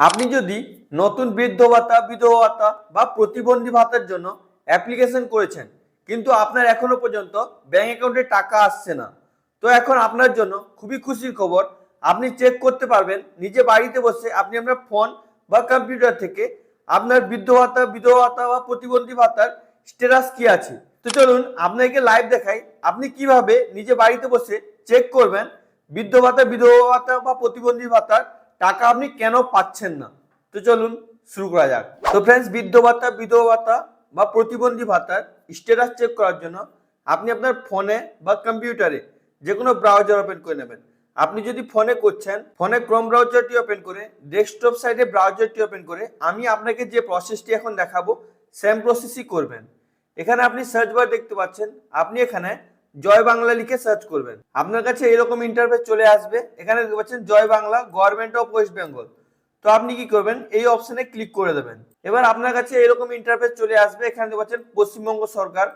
আপনি যদি নতুন বৃদ্ধ ভাতা, বিধবা ভাতা বা প্রতিবন্ধী ভাতার জন্য অ্যাপ্লিকেশন করেছেন কিন্তু আপনার এখনো পর্যন্ত ব্যাংক অ্যাকাউন্টে টাকা আসছে না, তো এখন আপনার জন্য খুবই খুশির খবর। আপনি চেক করতে পারবেন নিজে বাড়িতে বসে। আপনি আপনার ফোন বা কম্পিউটার থেকে আপনার বৃদ্ধ ভাতা, বিধবা ভাতা বা প্রতিবন্ধী ভাতার স্ট্যাটাস কি আছে। তো চলুন আপনাকে লাইভ দেখাই আপনি কিভাবে নিজে বাড়িতে বসে চেক করবেন বৃদ্ধ ভাতা, বিধবা ভাতা বা প্রতিবন্ধী ভাতার টাকা আপনি কেন পাচ্ছেন না। তো চলুন শুরু করা যাক। তো ফ্রেন্ডস, বৃদ্ধ ভাতা, বিধবা ভাতা বা প্রতিবন্ধী ভাতার স্ট্যাটাস চেক করার জন্য আপনি আপনার ফোনে বা কম্পিউটারে যে কোনো ব্রাউজার ওপেন করে নেবেন। আপনি যদি ফোনে করছেন, ফোনে ক্রোম ব্রাউজারটি ওপেন করে ডেস্কটপ সাইডে ব্রাউজারটি ওপেন করে আমি আপনাকে যে প্রসেসটি এখন দেখাবো সেম প্রসেসই করবেন। এখানে আপনি সার্চ বার দেখতে পাচ্ছেন, আপনি এখানে জয় বাংলা লিখে সার্চ করবেন। আপনার কাছে এরকম ইন্টারফেস চলে আসবে। এখানে দেখতে পাচ্ছেন জয় বাংলা, গভর্নমেন্ট অফ ওয়েস্ট বেঙ্গল। তো আপনি কি করবেন, এই অপশনে ক্লিক করে দেবেন। এবার আপনার কাছে এরকম ইন্টারফেস চলে আসবে। এখানে দেখতে পাচ্ছেন পশ্চিমবঙ্গ সরকার,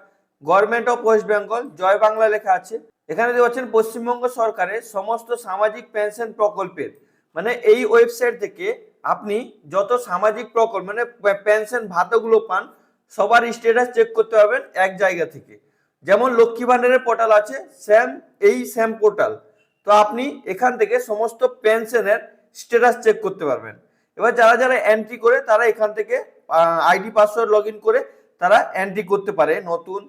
গভর্নমেন্ট অফ ওয়েস্ট বেঙ্গল, জয় বাংলা লেখা আছে। এখানে দেখতে পাচ্ছেন পশ্চিমবঙ্গ সরকারের সমস্ত সামাজিক পেনশন প্রকল্পের, মানে এই ওয়েবসাইট থেকে আপনি যত সামাজিক প্রকল্প মানে পেনশন ভাতাগুলো পান সবার স্ট্যাটাস চেক করতে পারবেন এক জায়গা থেকে। যেমন লক্ষ্মী ভান্ডারের পোর্টাল আছে, সেম পোর্টাল। তো আপনি এখান থেকে সমস্ত পেনশনের স্ট্যাটাস চেক করতে পারবেন। এবার যারা যারা এন্ট্রি করে তারা এখান থেকে আইডি পাসওয়ার্ড লগ ইন করে তারা এন্ট্রি করতে পারে। নতুন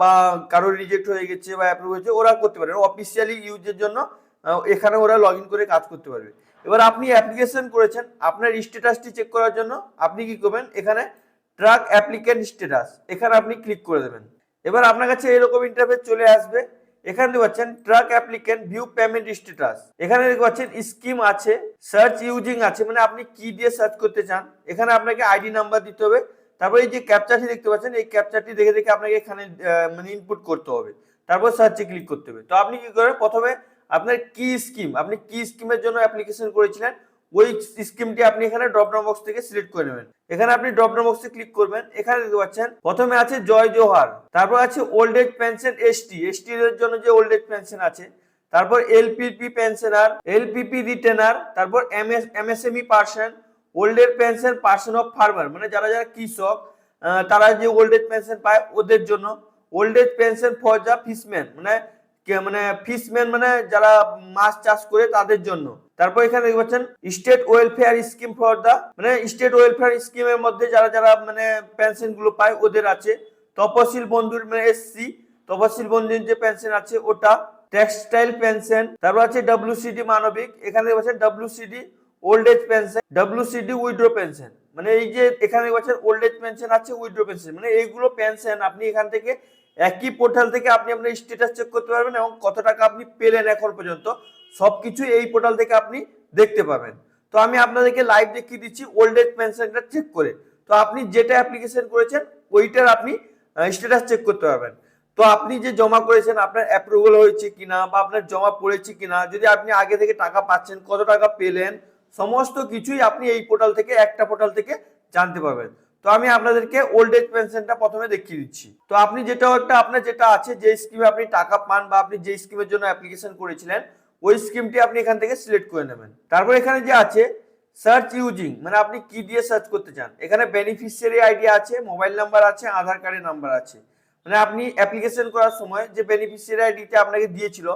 বা কারোর রিজেক্ট হয়ে গেছে বা অ্যাপ্রুভ হয়েছে ওরা করতে পারে। অফিসিয়ালি ইউজের জন্য এখানে ওরা লগ ইন করে কাজ করতে পারবে। এবার আপনি অ্যাপ্লিকেশন করেছেন, আপনার স্ট্যাটাসটি চেক করার জন্য আপনি কি করবেন, এখানে ট্র্যাক অ্যাপ্লিকেন্ট স্ট্যাটাস, এখানে আপনি ক্লিক করে দেবেন। এবার আপনার কাছে এরকম ইন্টারফেস চলে আসবে। এখানে দেখতে পাচ্ছেন track applicant view payment status. এখানে দেখতে পাচ্ছেন স্কিম আছে, সার্চ ইউজিং আছে, মানে আপনি কি দিয়ে সার্চ করতে চান। এখানে আপনাকে আইডি নাম্বার দিতে হবে। তারপর এই যে ক্যাপচাটি দেখতে পাচ্ছেন, এই ক্যাপচাটি দেখে দেখে আপনাকে এখানে মানে ইনপুট করতে হবে। তারপর সার্চে ক্লিক করতে হবে। তো আপনি কি করেন, প্রথমে আপনার কি স্কিম, আপনি কি স্কিমের জন্য অ্যাপ্লিকেশন করেছিলেন ওই স্কিমটি আপনি এখানে ড্রপ ডাউন বক্স থেকে সিলেক্ট করে নেবেন। এখানে আপনি ড্রপ ডাউন বক্সে ক্লিক করবেন। এখানে দেখতে পাচ্ছেন প্রথমে আছে জয় জোহার, তারপর আছে ওল্ড এজ পেনশন এসটি এর জন্য যে ওল্ড এজ পেনশন আছে, তারপর এলপিপি পেনশনার, এলপিপি রিটেনার, তারপর MSME person, old age pension person of farmer, মানে যারা যারা কৃষক তারা যে ওল্ড এজ পেনশন পায় ওদের জন্য, old age pension for the fishman, মানে ফিশম্যান মানে যারা মাছ চাষ করে তাদের জন্য। তারপর এখানে দেখতে পাচ্ছেন state welfare scheme for the, মানে স্টেট ওয়েলফেয়ার স্কিমের মধ্যে যারা যারা মানে পেনশন গুলো পায় ওদের আছে। তপশিল বন্ধুর মানে এসসি, তপশিল বন্ধুর যে পেনশন আছে ওটা। টেক্সটাইল পেনশন, তারপর আছে ডব্লিউসিডি মানবিক, এখানে দেখতে পাচ্ছেন WCD old age pension, WCD withdraw pension, মানে এই যে এখানে দেখতে পাচ্ছেন ওল্ড এজ পেনশন আছে, উইথড্র পেনশন, মানে এইগুলো পেনশন আপনি এখান থেকে একই পোর্টাল থেকে আপনি আপনার স্ট্যাটাস চেক করতে পারবেন এবং কত টাকা আপনি পেলেন এখন পর্যন্ত সবকিছু এই পোর্টাল থেকে আপনি দেখতে পাবেন। তো আমি আপনাদেরকে লাইভ দেখিয়ে দিচ্ছি ওল্ড এজ পেনশনটা চেক করে। তো আপনি যেটা অ্যাপ্লিকেশন করেছেন ওইটার আপনি স্ট্যাটাস চেক করতে পারবেন। তো আপনি যে জমা করেছেন আপনার অ্যাপ্রুভাল হয়েছে কিনা বা আপনার জমা পড়েছে কিনা, যদি আপনি আগে থেকে টাকা পাচ্ছেন, কত টাকা পেলেন, সমস্ত কিছুই আপনি এই পোর্টাল থেকে, একটা পোর্টাল থেকে জানতে পারবেন। তো আমি আপনাদেরকে ওল্ড এজ পেনশনটা প্রথমে দেখিয়ে দিচ্ছি। তো আপনি যেটা একটা আপনার যেটা আছে, যে স্কিমে আপনি টাকা পান বা আপনি যে স্কিমের জন্য অ্যাপ্লিকেশন করেছিলেন ওই স্কিমটি আপনি এখান থেকে সিলেক্ট করে নেবেন। তারপর এখানে যে আছে সার্চ ইউজিং, মানে আপনি কি দিয়ে সার্চ করতে চান। এখানে বেনিফিশিয়ারি আইডি আছে, মোবাইল নাম্বার আছে, আধার কার্ডের নাম্বার আছে, মানে আপনি অ্যাপ্লিকেশন করার সময় যে বেনিফিশিয়ারি আইডিটা আপনাকে দিয়েছিল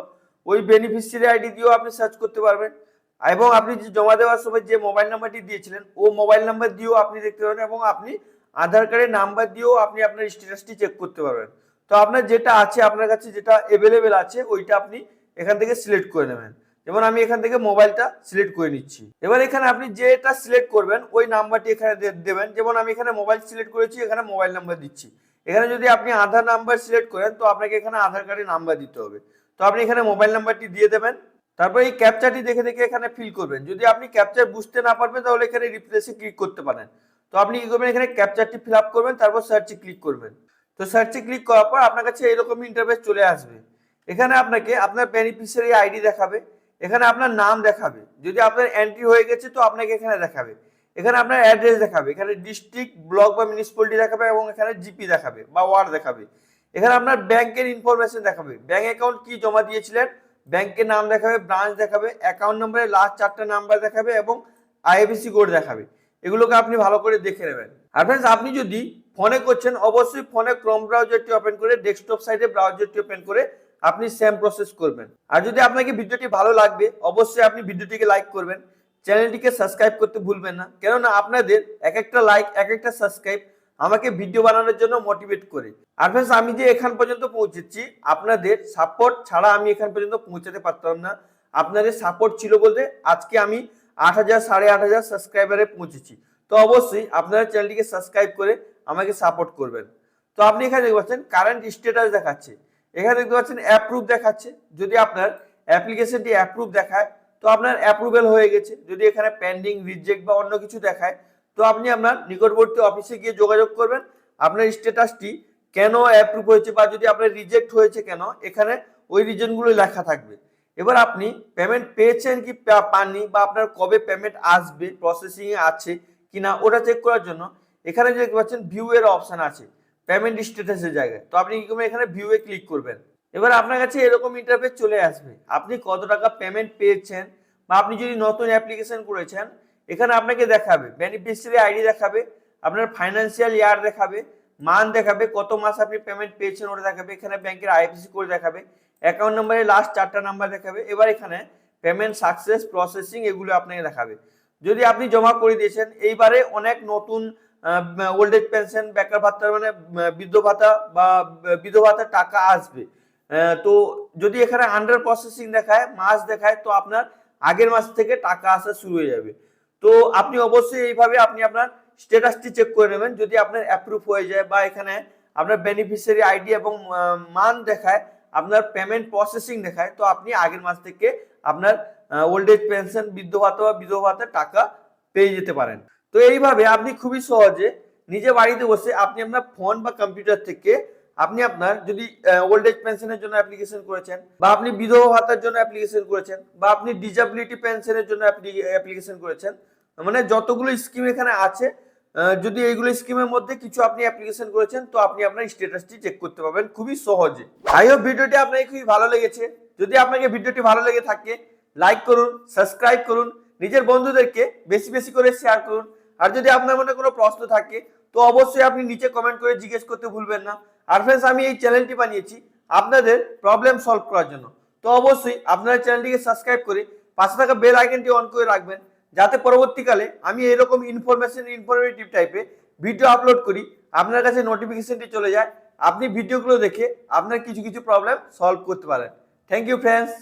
ওই বেনিফিশিয়ারি আইডি দিয়েও আপনি সার্চ করতে পারবেন। এবং আপনি যে জমা দেওয়ার সময় যে মোবাইল নাম্বারটি দিয়েছিলেন ও মোবাইল নাম্বার দিয়েও আপনি দেখতে পারবেন এবং আপনি আধার কার্ডের নাম্বার দিয়েও আপনি আপনার স্ট্যাটাসটি চেক করতে পারবেন। তো আপনার যেটা আছে, আপনার কাছে যেটা অ্যাভেলেবেল আছে ওইটা আপনি এখান থেকে সিলেক্ট করে নেবেন। যেমন আমি এখান থেকে মোবাইলটা সিলেক্ট করে নিচ্ছি। এবার এখানে আপনি যেটা সিলেক্ট করবেন ওই নাম্বারটি এখানে দেবেন। যেমন আমি এখানে মোবাইল সিলেক্ট করেছি, এখানে মোবাইল নাম্বার দিচ্ছি। এখানে যদি আপনি আধার নাম্বার সিলেক্ট করেন তো আপনাকে এখানে আধার কার্ডের নাম্বার দিতে হবে। তো আপনি এখানে মোবাইল নাম্বারটি দিয়ে দেবেন। তারপর এই ক্যাপচারটি দেখে দেখে এখানে ফিল করবেন। যদি আপনি ক্যাপচার বুঝতে না পারবেন তাহলে এখানে রিপ্লেসে ক্লিক করতে পারেন। তো আপনি কি করবেন, এখানে ক্যাপচারটি ফিল আপ করবেন, তারপর সার্চে ক্লিক করবেন। তো সার্চে ক্লিক করার পর আপনার কাছে এরকম ইন্টারফেস চলে আসবে। এখানে আপনাকে আপনার বেনিফিশিয়ারি আইডি দেখাবে, এখানে আপনার নাম দেখাবে, যদি আপনার এন্ট্রি হয়ে গেছে তো আপনাকে এখানে দেখাবে। এখানে আপনার অ্যাড্রেস দেখাবে, এখানে ডিস্ট্রিক্ট, ব্লক বা মিউনিসিপ্যালিটি দেখাবে এবং এখানে জিপি দেখাবে বা ওয়ার্ড দেখাবে। এখানে আপনার ব্যাংকের ইনফরমেশন দেখাবে, ব্যাংক অ্যাকাউন্ট কি জমা দিয়েছিলেন, ব্যাংকের নাম দেখাবে, ব্রাঞ্চ দেখাবে, অ্যাকাউন্ট নম্বরের লাস্ট 4টা নাম্বার দেখাবে এবং আইএফএসসি কোড দেখাবে। এগুলোকে আপনি ভালো করে দেখে নেবেন। আর ফ্রেন্ডস, আপনি যদি ফোনে করছেন অবশ্যই ফোনে ক্রোম ব্রাউজারটি ওপেন করে ডেস্কটপ সাইডে ব্রাউজারটি ওপেন করে আপনি সেম প্রসেস করবেন। আর যদি আপনাকে ভিডিওটি ভালো লাগবে অবশ্যই আপনি ভিডিওটিকে লাইক করবেন, চ্যানেলটিকে সাবস্ক্রাইব করতে ভুলবেন না, কেননা আপনাদের এক একটা লাইক এক একটা সাবস্ক্রাইব আমাকে ভিডিও বানানোর জন্য মোটিভেট করে। আর ফ্রেন্ডস, আমি যে এখান পর্যন্ত পৌঁছেছি আপনাদের সাপোর্ট ছাড়া আমি এখান পর্যন্ত পৌঁছাতে পারতাম না। আপনাদের সাপোর্ট ছিল বলতে আজকে আমি 8,000 8,500 সাবস্ক্রাইবারে পৌঁছেছি। তো অবশ্যই আপনারা চ্যানেলটিকে সাবস্ক্রাইব করে আমাকে সাপোর্ট করবেন। তো আপনি এখানে দেখতে পাচ্ছেন কারেন্ট স্ট্যাটাস দেখাচ্ছে, এখানে দেখতে পাচ্ছেন অ্যাপ্রুভ দেখাচ্ছে। যদি আপনার অ্যাপ্লিকেশনটি অ্যাপ্রুভ দেখায় তো আপনার অ্যাপ্রুভেল হয়ে গেছে। যদি এখানে পেন্ডিং, রিজেক্ট বা অন্য কিছু দেখায় তো আপনি আপনার নিকটবর্তী অফিসে গিয়ে যোগাযোগ করবেন আপনার স্ট্যাটাসটি কেন অ্যাপ্রুভ হয়েছে বা যদি আপনার রিজেক্ট হয়েছে কেন, এখানে ওই রিজনগুলো লেখা থাকবে। এবার আপনি পেমেন্ট পেয়েছেন কি পাননি বা আপনার কবে পেমেন্ট আসবে, প্রসেসিং এ আছে কিনা ওটা চেক করার জন্য এখানে যে দেখতে পাচ্ছেন ভিউ এর অপশন আছে পেমেন্ট স্ট্যাটাসের জায়গায়। তো আপনি কি করবেন, এখানে ভিউ এ ক্লিক করবেন। এবার আপনার কাছে এরকম ইন্টারফেস চলে আসবে, আপনি কত টাকা পেমেন্ট পেয়েছেন বা আপনি যদি নতুন অ্যাপ্লিকেশন করেছেন এখানে আপনাকে দেখাবে বেনিফিশিয়ারি আইডি দেখাবে, আপনার ফাইন্যান্সিয়াল ইয়ার দেখাবে, মান দেখাবে, কত মাস আপনি পেমেন্ট পেয়েছেন ওটা দেখাবে, এখানে ব্যাংকের আইএফএসসি কোড দেখাবে, অ্যাকাউন্ট নাম্বারের লাস্ট 4টা নাম্বার দেখাবে। এবার এখানে পেমেন্ট সাকসেস, প্রসেসিং এগুলো আপনাকে দেখাবে। যদি আপনি জমা করে দিয়েছেন এইবারে অনেক নতুন ওল্ড এজ পেনশন, বেকার ভাতা মানে বৃদ্ধ ভাতা বা বিধবা ভাতার টাকা আসবে। তো যদি এখানে আন্ডার প্রসেসিং দেখায়, মাস দেখায়, তো আপনার আগের মাস থেকে টাকা আসা শুরু হয়ে যাবে। তো আপনি অবশ্যই এইভাবে আপনি আপনার স্ট্যাটাসটি চেক করে নেবেন। যদি আপনার অ্যাপ্রুভ হয়ে যায় বা এখানে আপনার বেনিফিশিয়ারি আইডি এবং মান দেখায়, আপনার পেমেন্ট প্রসেসিং দেখায়, তো আপনি আগের মাস থেকে আপনার ওল্ড এজ পেনশন, বৃদ্ধ ভাতা বা বিধবা ভাতার টাকা পেয়ে যেতে পারেন। তো এইভাবে আপনি খুবই সহজে নিজে বাড়িতে বসে আপনি আপনার ফোন বা কম্পিউটার থেকে আপনি আপনার যদি ওল্ড এজ পেনশনের জন্য অ্যাপ্লিকেশন করেছেন বা আপনি বিধবা ভাতার জন্য অ্যাপ্লিকেশন করেছেন বা আপনি ডিসএবিলিটি পেনশনের জন্য অ্যাপ্লিকেশন করেছেন, মানে যতগুলো স্কিম এখানে আছে যদি এইগুলো স্কিমের মধ্যে কিছু আপনি অ্যাপ্লিকেশন করেছেন তো আপনি আপনার স্ট্যাটাসটি চেক করতে পারবেন খুবই সহজে। আই হোপ ভিডিওটি আপনাকে খুবই ভালো লেগেছে। যদি আপনাকে ভিডিওটি ভালো লেগে থাকে লাইক করুন, সাবস্ক্রাইব করুন, নিজের বন্ধুদেরকে বেশি বেশি করে শেয়ার করুন। আর যদি আপনার মনে কোনো প্রশ্ন থাকে তো অবশ্যই আপনি নিচে কমেন্ট করে জিজ্ঞেস করতে ভুলবেন না। আর ফ্রেন্ডস, আমি এই চ্যানেলটি বানিয়েছি আপনাদের প্রবলেম সলভ করার জন্য। তো অবশ্যই আপনারা চ্যানেলটিকে সাবস্ক্রাইব করে পাশে থাকা বেল আইকনটি অন করে রাখবেন, যাতে পরবর্তীকালে আমি এরকম ইনফরমেটিভ টাইপে ভিডিও আপলোড করি আপনার কাছে নোটিফিকেশনটি চলে যায়, আপনি ভিডিওগুলো দেখে আপনার কিছু কিছু প্রবলেম সলভ করতে পারেন। Thank you friends.